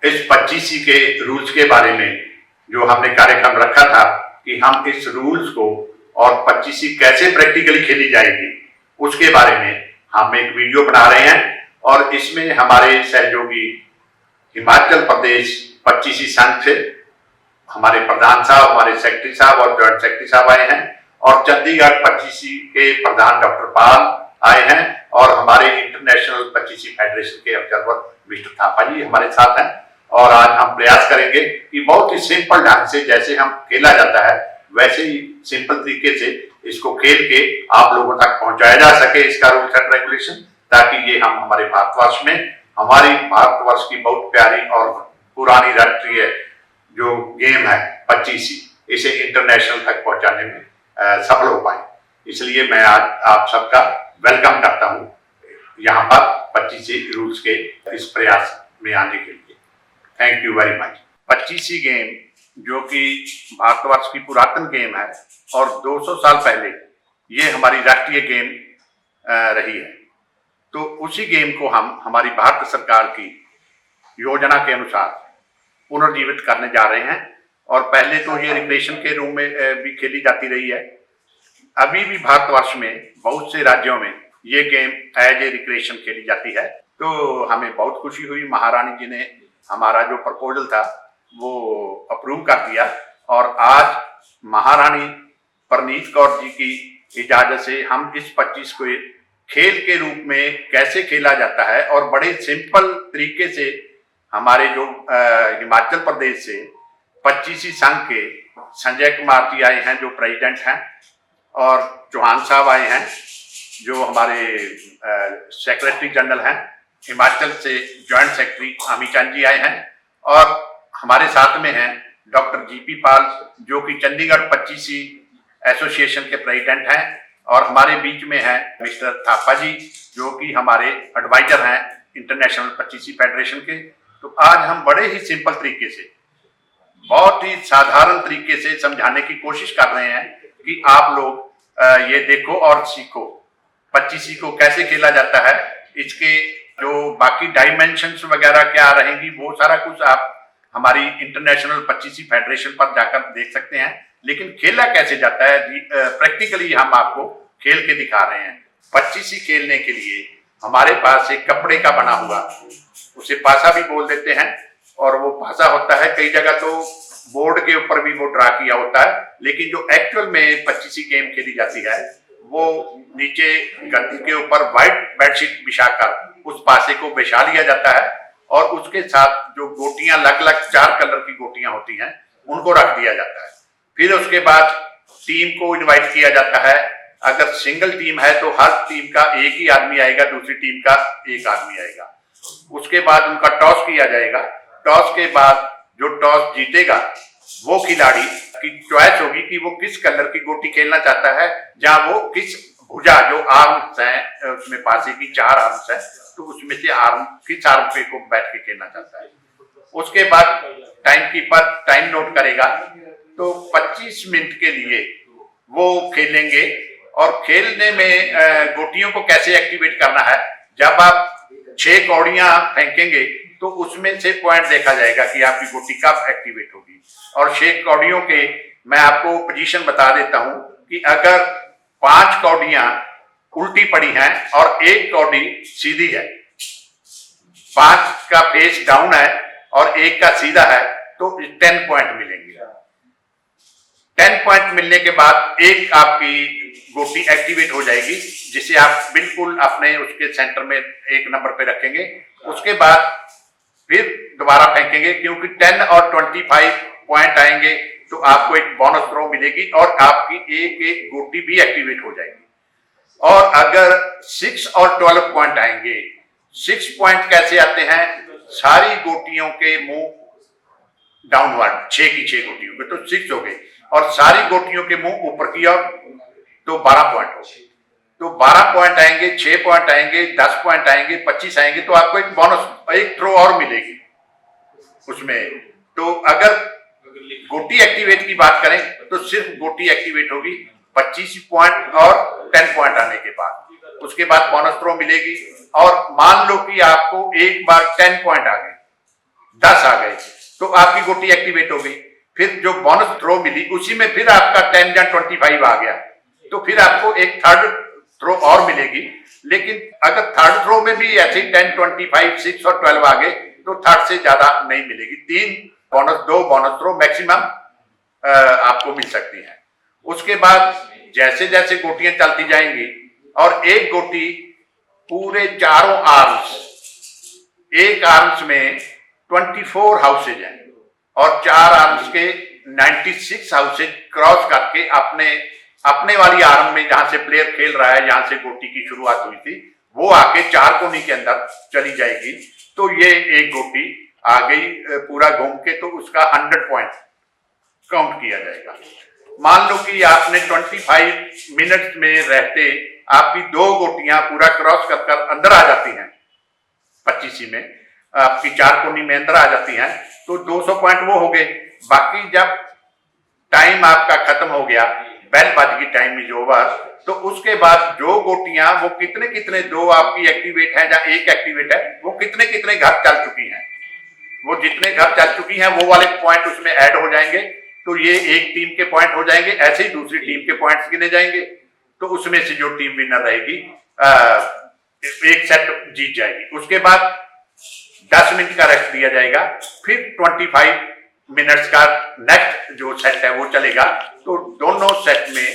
इस 25C के rules के बारे में जो हमने कार्यक्रम रखा था कि हम इस रूल्स को और 25C कैसे प्रैक्टिकली खेली जाएगी उसके बारे में हम एक वीडियो बना रहे हैं और इसमें हमारे सहयोगी हिमाचल प्रदेश 25C संघ से हमारे प्रधान साहब, हमारे सेक्रेटरी साहब और जॉइंट सेक्रेटरी साहब आए हैं और चंडीगढ़ 25C के प्रधान डॉक्टर पाल आए हैं और हमारे इंटरनेशनल 25C फेडरेशन के ऑब्जर्वर मिस्टर थापा जी हमारे साथ हैं। और आज हम प्रयास करेंगे कि बहुत ही सिंपल ढंग से जैसे हम खेला जाता है वैसे ही सिंपल तरीके से इसको खेल के आप लोगों तक पहुंचाया जा सके इसका रूल्स एंड रेगुलेशन, ताकि ये हम हमारे भारतवर्ष में हमारी भारतवर्ष की बहुत प्यारी और पुरानी राष्ट्रीय जो गेम है 25C इसे इंटरनेशनल तक पहुंचाने में सफल हो पाए। इसलिए मैं आज आप सबका वेलकम करता हूं यहाँ पर 25C रूल्स के इस प्रयास में आने के लिए। Thank you very much. 25C game जो कि भारतवर्ष की पुरातन गेम है और 200 साल पहले ये हमारी राष्ट्रीय गेम रही है, तो उसी गेम को हम हमारी भारत सरकार की योजना के अनुसार पुनर्जीवित करने जा रहे हैं। और पहले तो ये रिक्रिएशन के रूम में भी खेली जाती रही है। अभी भी भारतवर्ष में बहुत से राज्यों में ये गेम एज ए रिक्रिएशन खेली जाती है। तो हमें बहुत खुशी हुई, महारानी जी ने हमारा जो प्रपोजल था वो अप्रूव कर दिया और आज महारानी परनीत कौर जी की इजाजत से हम इस 25 को खेल के रूप में कैसे खेला जाता है और बड़े सिंपल तरीके से हमारे जो हिमाचल प्रदेश से 25C संघ के संजय कुमार जी आए हैं जो प्रेसिडेंट हैं और चौहान साहब आए हैं जो हमारे सेक्रेटरी जनरल हैं, हिमाचल से जॉइंट सेक्रेटरी अमीचंद जी आए हैं और हमारे साथ में हैं डॉक्टर जीपी पाल जो कि चंडीगढ़ 25C एसोसिएशन के प्रेसिडेंट हैं और हमारे बीच में हैं मिस्टर थापा जी जो कि हमारे एडवाइजर हैं इंटरनेशनल 25C फेडरेशन के। तो आज हम बड़े ही सिंपल तरीके से, बहुत ही साधारण तरीके से समझाने की कोशिश कर रहे हैं कि आप लोग ये देखो और सीखो 25C को कैसे खेला जाता है। इसके जो बाकी डायमेंशंस वगैरह क्या रहेंगी वो सारा कुछ आप हमारी इंटरनेशनल 25C फेडरेशन पर जाकर देख सकते हैं, लेकिन खेला कैसे जाता है प्रैक्टिकली हम आपको खेल के दिखा रहे हैं। 25C खेलने के लिए हमारे पास एक कपड़े का बना हुआ, उसे पासा भी बोल देते हैं, और वो पासा होता है कई जगह तो बोर्ड के ऊपर भी वो ड्रा किया होता है, लेकिन जो एक्चुअल में 25C गेम खेली जाती है वो नीचे गद्दे के ऊपर व्हाइट बेडशीट बिछाकर उस पासे को बिछा लिया जाता है और उसके साथ जो गोटियां अलग अलग 4 कलर की गोटियां होती हैं उनको रख दिया जाता है। फिर उसके बाद टीम को इनवाइट किया जाता है। अगर सिंगल टीम है तो हर टीम का एक ही आदमी आएगा, दूसरी टीम का एक आदमी आएगा। उसके बाद उनका टॉस किया जाएगा। टॉस के बाद जो टॉस जीतेगा वो खिलाड़ी की चॉइस होगी कि वो किस कलर की गोटी खेलना चाहता है, जहां वो किस भुजा जो आर्म्स हैं उसमें पासे की 4 आर्म्स है तो उसमें से आर्म किस आर्म पे को बैठ के खेलना चाहता है। उसके बाद टाइम कीपर टाइम नोट करेगा, तो 25 मिनट के लिए वो खेलेंगे। और खेलने में गोटियों को कैसे एक्टिवेट करना है, जब आप 6 कौड़ियां फेंकेंगे तो उसमें से पॉइंट देखा जाएगा कि आपकी गोटी कब एक्टिवेट होगी। और 6 कौड़ियों के मैं आपको पोजीशन बता देता हूं कि अगर 5 कौड़ियां उल्टी पड़ी हैं और 1 कौड़ी सीधी है, 5 का फेस डाउन है और 1 का सीधा है, तो 10 पॉइंट मिलेंगे। 10 पॉइंट मिलने के बाद एक आपकी गोटी एक्टिवेट हो जाएगी जिसे आप बिल्कुल अपने उसके सेंटर में 1 नंबर पे रखेंगे। उसके बाद फिर दोबारा फेंकेंगे, क्योंकि 10 और 25 पॉइंट आएंगे तो आपको एक बोनस थ्रो मिलेगी और आपकी एक गोटी भी एक्टिवेट हो जाएगी। और अगर 6 और 12 पॉइंट आएंगे, 6 पॉइंट कैसे आते हैं, सारी गोटियों के मुंह डाउनवर्ड, 6 की 6 गोटियों के तो 6 हो गए और सारी गोटियों के मुंह ऊपर की ओर तो 12 पॉइंट हो गए। तो 12 पॉइंट आएंगे, 6 पॉइंट आएंगे, 10 पॉइंट आएंगे, 25 आएंगे, तो आपको एक बोनस, एक थ्रो और मिलेगी उसमें। तो अगर गोटी एक्टिवेट की बात करें तो सिर्फ गोटी एक्टिवेट होगी 25 पॉइंट और 10 पॉइंट आने के बाद। उसके बाद बोनस थ्रो मिलेगी। और मान लो कि आपको एक बार 10 पॉइंट आ गए, 10 आ गए तो आपकी गोटी एक्टिवेट हो गई। फिर जो बोनस थ्रो मिली उसी में फिर आपका 10 या 25 आ गया, तो फिर आपको एक थर्ड थ्रो और मिलेगी। लेकिन अगर थर्ड थ्रो में भी ऐसे 10, 25, 6 और 12 आ गए तो थर्ड से ज्यादा नहीं मिलेगी। 2 बोनस थ्रो मैक्सिमम आपको मिल सकती हैं। उसके बाद जैसे जैसे गोटियां चलती जाएंगी और एक गोटी पूरे चारों आर्म्स, एक आर्म्स में 24 हाउसेज हैं और 4 आर्म्स के 96 हाउसेज क्रॉस करके अपने वाली आर्म में जहां से प्लेयर खेल रहा है, जहां से गोटी की शुरुआत हुई थी, वो आके 4 कोनी के अंदर चली जाएगी। तो ये एक गोटी आ गई पूरा घूम के, तो उसका 100 पॉइंट काउंट किया जाएगा। मान लो कि आपने 25 मिनट्स में रहते आपकी 2 गोटियां पूरा क्रॉस कर अंदर आ जाती हैं, 25 में आपकी 4 कोनी में अंदर आ जाती हैं, तो 200 पॉइंट वो हो गए। बाकी जब टाइम आपका खत्म हो गया, बेल बज गई, टाइम इज ओवर, तो उसके बाद जो गोटियां वो कितने 2 आपकी एक्टिवेट है या एक एक्टिवेट है, वो कितने घर चल चुकी हैं, वो जितने घर चल चुकी हैं वो वाले पॉइंट उसमें ऐड हो जाएंगे। तो ये एक टीम के पॉइंट हो जाएंगे, ऐसे ही दूसरी टीम के पॉइंट्स गिने जाएंगे। तो उसमें से जो टीम विनर रहेगी एक सेट जीत जाएगी। उसके बाद 10 मिनट का रेस्ट दिया जाएगा, फिर 25 मिनट्स का नेक्स्ट जो सेट है वो चलेगा। तो दोनों सेट में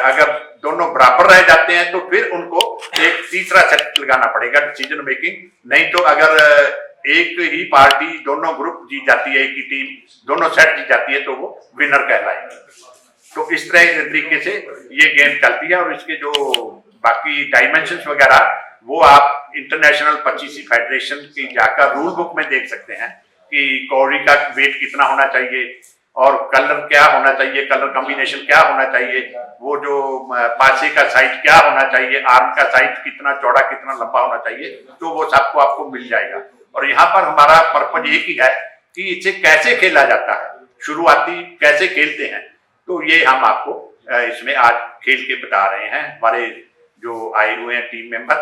अगर दोनों बराबर रह जाते हैं तो फिर उनको एक तीसरा सेट लगाना पड़ेगा, डिसीजन मेकिंग। नहीं तो अगर एक ही पार्टी दोनों ग्रुप जीत जाती है, एक ही टीम दोनों सेट जीत जाती है, तो वो विनर कहलाएगी। तो इस तरह तरीके से ये गेम चलती है। और इसके जो बाकी डायमेंशंस वगैरह वो आप इंटरनेशनल 25 फेडरेशन की जाकर रूल बुक में देख सकते हैं कि कौड़ी का वेट कितना होना चाहिए और कलर क्या होना चाहिए, कलर कॉम्बिनेशन क्या होना चाहिए, वो जो पासे का साइज क्या होना चाहिए, आर्म का साइज कितना चौड़ा कितना लंबा होना चाहिए, तो वो सबको आपको मिल जाएगा। और यहाँ पर हमारा पर्पज एक ही है कि इसे कैसे खेला जाता है, शुरुआती कैसे खेलते हैं, तो ये हम आपको इसमें आज खेल के बता रहे हैं। हमारे जो आए हुए हैं टीम मेंबर,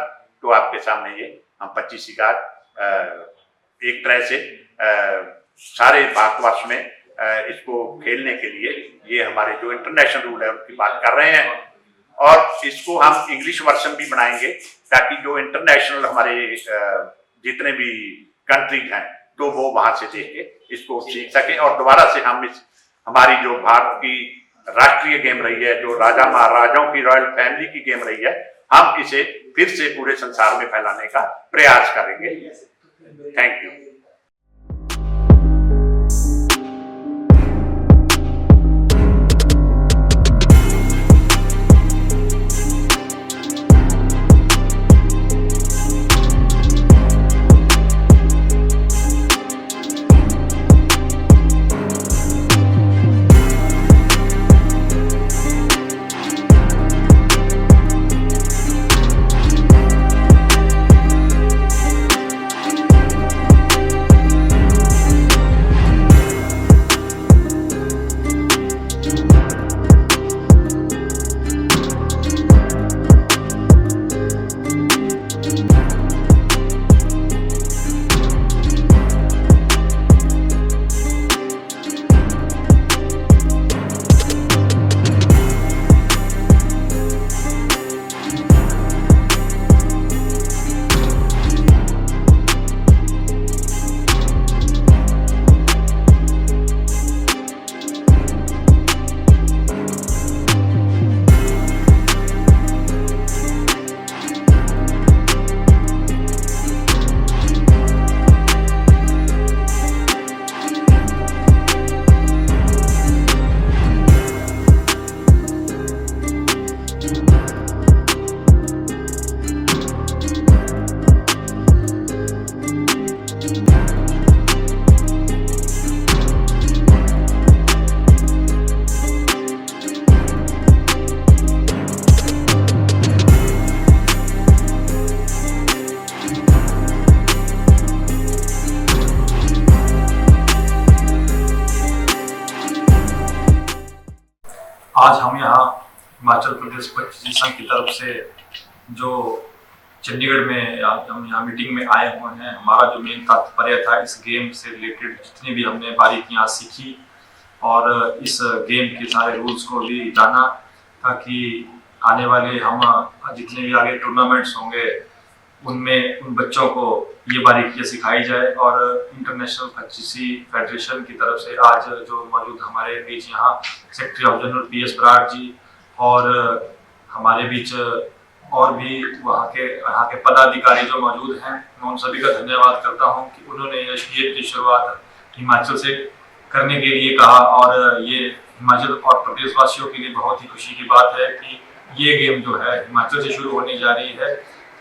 तो आपके सामने ये हम 25 शिकार एक तरह से सारे भारतवर्ष में इसको खेलने के लिए ये हमारे जो इंटरनेशनल रूल है उनकी बात कर रहे हैं। और इसको हम इंग्लिश वर्जन भी बनाएंगे ताकि जो इंटरनेशनल हमारे जितने भी कंट्रीज हैं तो वो वहां से देख के इसको सीख सकें और दोबारा से हम इस हमारी जो भारत की राष्ट्रीय गेम रही है, जो राजा महाराजाओं की रॉयल फैमिली की गेम रही है, हम इसे फिर से पूरे संसार में फैलाने का प्रयास करेंगे। Thank you. आज हम यहाँ हिमाचल प्रदेश 25 संघ की तरफ से जो चंडीगढ़ में हम यहाँ मीटिंग में आए हुए हैं। हमारा जो मेन तात्पर्य था इस गेम से रिलेटेड जितनी भी हमने बारीकियाँ सीखी और इस गेम के सारे रूल्स को भी जाना, ताकि आने वाले हम जितने भी आगे टूर्नामेंट्स होंगे उनमें उन बच्चों को ये बारीकियाँ सिखाई जाए। और इंटरनेशनल पचीसी फेडरेशन की तरफ से आज जो मौजूद हमारे बीच यहाँ secretary of general PS Brar ji और हमारे बीच और भी वहाँ के पदाधिकारी जो मौजूद हैं, मैं उन सभी का धन्यवाद करता हूँ कि उन्होंने ये शुरुआत हिमाचल से करने के लिए कहा। और ये हिमाचल और प्रदेशवासियों के लिए बहुत ही खुशी की बात है कि ये गेम जो है हिमाचल से शुरू होने जा रही है।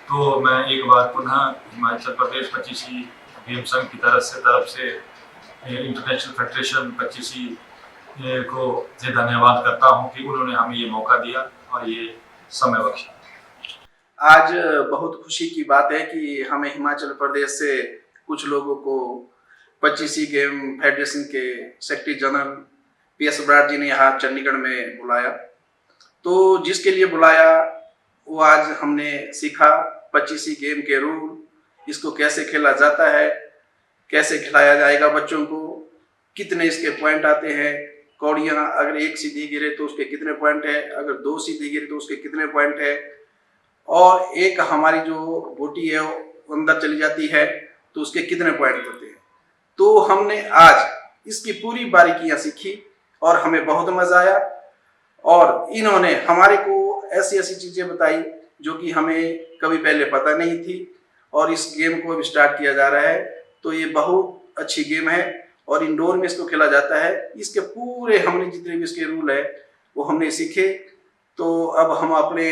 तो मैं एक बार पुनः हिमाचल प्रदेश पचीसी गेम संघ की तरफ से इंटरनेशनल फेडरेशन पचीसी को धन्यवाद करता हूं कि उन्होंने हमें ये मौका दिया और ये समय बख्शा। आज बहुत खुशी की बात है कि हमें हिमाचल प्रदेश से कुछ लोगों को पचीसी गेम फेडरेशन के सेक्रेटरी जनरल PS बराड़ जी ने यहाँ चंडीगढ़ में बुलाया। तो जिसके लिए बुलाया वो आज हमने सीखा पचीसी गेम के रूल, इसको कैसे खेला जाता है, कैसे खिलाया जाएगा बच्चों को, कितने इसके पॉइंट आते हैं, कौड़ियाँ अगर एक सीधी गिरे तो उसके कितने पॉइंट है, अगर दो सीधी गिरे तो उसके कितने पॉइंट है, और एक हमारी जो गोटी है वो अंदर चली जाती है तो उसके कितने पॉइंट होते हैं। तो हमने आज इसकी पूरी बारीकियाँ सीखी और हमें बहुत मज़ा आया। और इन्होंने हमारे को ऐसी ऐसी चीज़ें बताई जो कि हमें कभी पहले पता नहीं थी, और इस गेम को अभी स्टार्ट किया जा रहा है। तो ये बहुत अच्छी गेम है और इंडोर में इसको खेला जाता है। इसके पूरे हमने जितने भी इसके रूल है वो हमने सीखे। तो अब हम अपने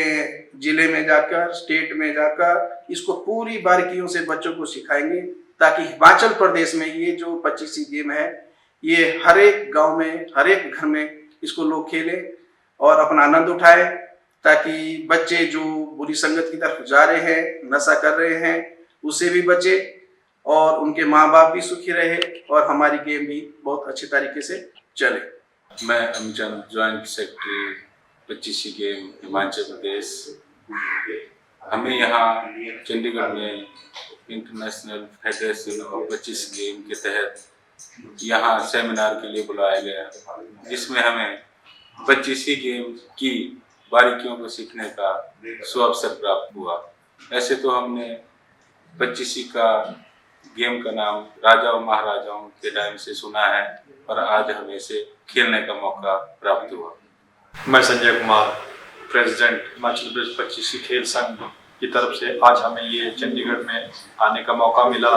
ज़िले में जाकर, स्टेट में जाकर इसको पूरी बारीकियों से बच्चों को सिखाएंगे, ताकि हिमाचल प्रदेश में ये जो पचीसी गेम है ये हर एक गाँव में, हर एक घर में इसको लोग खेलें और अपना आनंद उठाएं, ताकि बच्चे जो बुरी संगत की तरफ जा रहे हैं, नशा कर रहे हैं, उससे भी बचे और उनके माँ बाप भी सुखी रहे और हमारी गेम भी बहुत अच्छे तरीके से चले। मैं अमजद जॉइंट सेक्रेटरी पचीसी गेम हिमाचल प्रदेश। हमें यहाँ चंडीगढ़ में इंटरनेशनल फेडरेशन ऑफ पचीस गेम के तहत यहाँ सेमिनार के लिए बुलाया गया, जिसमें हमें पचीसी गेम की बारीकियों को सीखने का सुअवसर प्राप्त हुआ। ऐसे तो हमने पचीसी का गेम का नाम राजा और महाराजाओं के टाइम से सुना है, और आज हमें इसे खेलने का मौका प्राप्त हुआ। मैं संजय कुमार, प्रेसिडेंट हिमाचल प्रदेश पचीसी खेल संघ की तरफ से आज हमें ये चंडीगढ़ में आने का मौका मिला,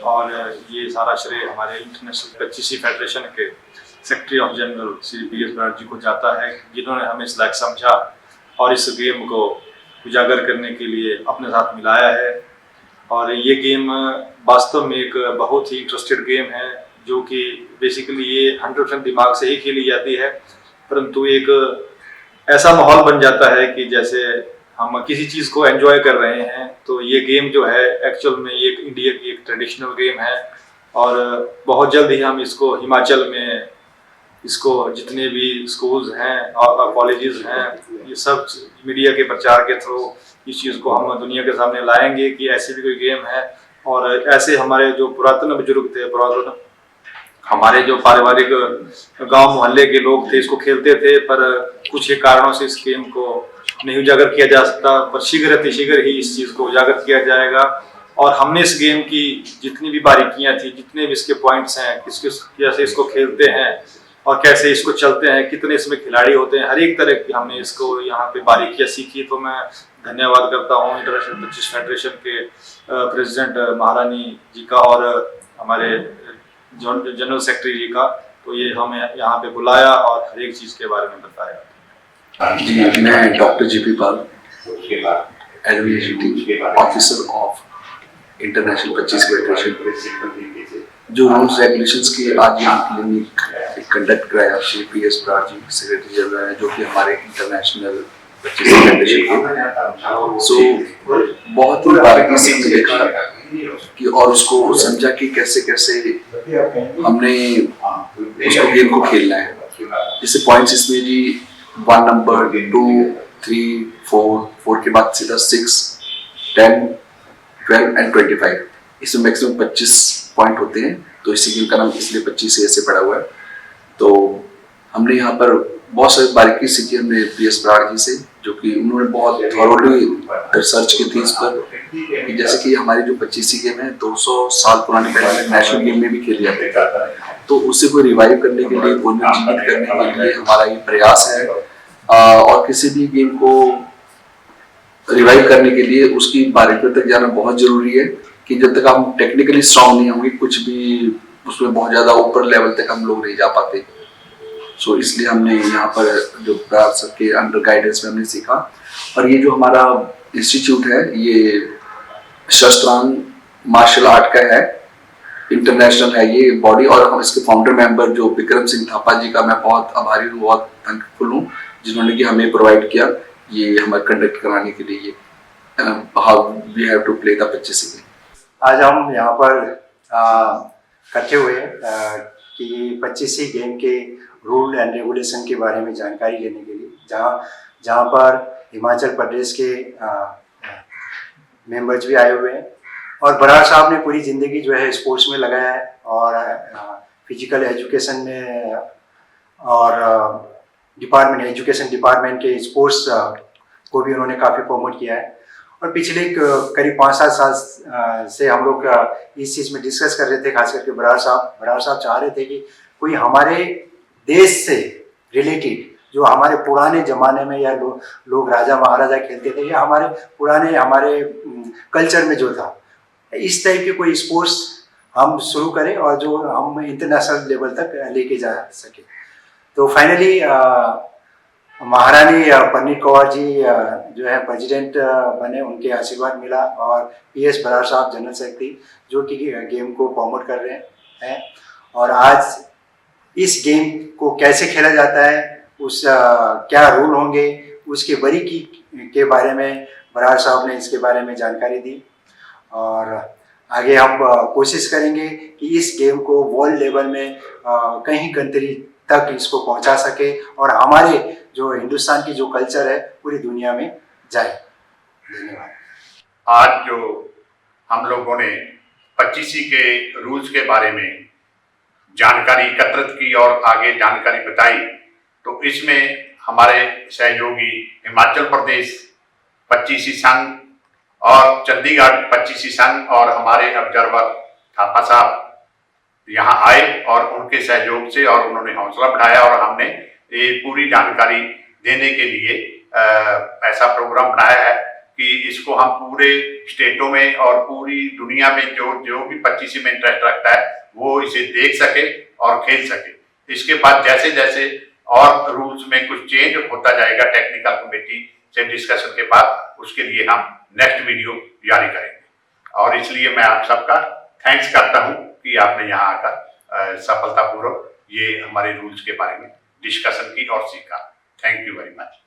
और ये सारा श्रेय हमारे इंटरनेशनल पचीसी फेडरेशन के secretary of general Shri PS Brar ji को जाता है, जिन्होंने हमें इस लायक समझा और इस गेम को उजागर करने के लिए अपने साथ मिलाया है। और ये गेम वास्तव में एक बहुत ही इंटरेस्टेड गेम है, जो कि बेसिकली ये 100% दिमाग से ही खेली जाती है, परंतु एक ऐसा माहौल बन जाता है कि जैसे हम किसी चीज़ को एंजॉय कर रहे हैं। तो ये गेम जो है एक्चुअल में ये इंडिया की एक ट्रेडिशनल गेम है, और बहुत जल्द ही हम इसको हिमाचल में इसको जितने भी स्कूल्स हैं और कॉलेजेस हैं, ये सब मीडिया के प्रचार के थ्रू इस चीज़ को हम दुनिया के सामने लाएंगे कि ऐसी भी कोई गेम है। और ऐसे हमारे जो पुरातन बुजुर्ग थे, हमारे जो पारिवारिक गांव मोहल्ले के लोग थे, इसको खेलते थे, पर कुछ ही कारणों से इस गेम को नहीं उजागर किया जा सकता, पर शीघ्र ही इस चीज़ को उजागर किया जाएगा। और हमने इस गेम की जितनी भी बारीकियाँ थी, जितने भी इसके पॉइंट्स हैं, कैसे इसको खेलते हैं और कैसे इसको चलते हैं, कितने इसमें खिलाड़ी होते हैं, हर एक तरह की हमने इसको यहाँ पे बारीकियाँ सीखी। तो मैं धन्यवाद करता हूँ इंटरनेशनल पचीस फेडरेशन के प्रेसिडेंट महारानी जी का और हमारे जनरल सेक्रेटरी जी का। तो ये हमें यहाँ पे बुलाया और हर एक चीज़ के बारे में बताया। जी, मैं doctor JP Pal, officer of international पचीस फेडरेशन। जो रूल्स रेगुलेशंस की आज यहाँ क्लिनिक कंडक्ट कराया श्री PS बराड़ जी सेक्रेटरी जनरल है, जो कि हमारे इंटरनेशनल पचीस फेडरेशन के। सो बहुत ही बारीकी से देखा कि और उसको समझा कि कैसे कैसे हमने उसको गेम को खेलना है। जैसे पॉइंट्स इसमें जी 1 नंबर 2 3 4 4 के बाद सीधा 6 10, 12 एंड 25। इसमें मैक्सिमम 25 पॉइंट होते हैं, तो इसी गेम का नाम इसलिए 25 ऐसे पड़ा हुआ है। तो हमने यहाँ पर बहुत सारी बारीकी सीखी हमने PS ब्राड़ जी से, जो कि उन्होंने बहुत थॉरोली रिसर्च की थी इस पर, कि जैसे कि हमारी जो 25 गेम है 200 साल पुराने पहले नेशनल गेम में भी खेली जाती है, तो उसे को रिवाइव करने के लिए, पुनर्जीवित करने के लिए हमारा ये प्रयास है। और किसी भी गेम को रिवाइव करने के लिए उसकी बारीकियों तक जाना बहुत जरूरी है, कि जब तक हम टेक्निकली स्ट्रांग नहीं होंगे कुछ भी उसमें बहुत ज़्यादा ऊपर लेवल तक हम लोग नहीं जा पाते। सो इसलिए हमने यहाँ पर जो ब्राड़ सर के अंडर गाइडेंस में हमने सीखा। और ये जो हमारा इंस्टीट्यूट है ये शस्त्रांग मार्शल आर्ट का है, इंटरनेशनल है ये बॉडी। और हम इसके फाउंडर मेंबर जो विक्रम सिंह थापा जी का मैं बहुत आभारी हूँ, बहुत थैंकफुल हूँ, जिन्होंने कि हमें प्रोवाइड किया ये हमें कंडक्ट कराने के लिए how we have to play the 25 game. आज हम यहाँ पर इकट्ठे हुए कि 25 गेम के रूल एंड रेगुलेशन के बारे में जानकारी लेने के लिए, जहाँ पर हिमाचल प्रदेश के मेंबर्स भी आए हुए हैं। और बराड़ साहब ने पूरी ज़िंदगी जो है स्पोर्ट्स में लगाया है, और फिजिकल एजुकेशन में और एजुकेशन डिपार्टमेंट के स्पोर्ट्स को भी उन्होंने काफ़ी प्रमोट किया है। और पिछले करीब 5-7 साल से हम लोग इस चीज़ में डिस्कस कर रहे थे, खास करके बराड़ साहब चाह रहे थे कि कोई हमारे देश से रिलेटेड, जो हमारे पुराने ज़माने में या लोग राजा महाराजा खेलते थे, या हमारे कल्चर में जो था, इस टाइप के कोई स्पोर्ट्स हम शुरू करें और जो हम इंटरनेशनल लेवल तक लेके जा सके। तो फाइनली महारानी परनीत कौर जी जो है प्रेसिडेंट बने, उनके आशीर्वाद मिला, और PS बराड़ साहब जनरल सेक्रेटरी जो कि गेम को प्रमोट कर रहे हैं। और आज इस गेम को कैसे खेला जाता है, उस क्या रूल होंगे, उसके बारीकी के बारे में बराड़ साहब ने इसके बारे में जानकारी दी। और आगे हम कोशिश करेंगे कि इस गेम को वर्ल्ड लेवल में कहीं कंट्री तक इसको पहुंचा सके, और हमारे जो हिंदुस्तान की जो कल्चर है पूरी दुनिया में जाए। धन्यवाद। आज जो हम लोगों ने 25 के रूल्स के बारे में जानकारी एकत्रित की और आगे जानकारी बताई, तो इसमें हमारे सहयोगी हिमाचल प्रदेश 25 संघ और चंडीगढ़ 25 संघ और हमारे ऑब्जर्वर थापा साहब यहाँ आए, और उनके सहयोग से और उन्होंने हौसला बढ़ाया, और हमने ये पूरी जानकारी देने के लिए ऐसा प्रोग्राम बनाया है कि इसको हम पूरे स्टेटों में और पूरी दुनिया में जो भी 25 में इंटरेस्ट रखता है वो इसे देख सके और खेल सके। इसके बाद जैसे जैसे और रूल्स में कुछ चेंज होता जाएगा टेक्निकल कमेटी से डिस्कशन के बाद, उसके लिए हम नेक्स्ट वीडियो जारी करेंगे। और इसलिए मैं आप सबका थैंक्स करता हूं कि आपने यहाँ आकर सफलतापूर्वक ये हमारे रूल्स के बारे में डिस्कशन की और सीखा। Thank you very much.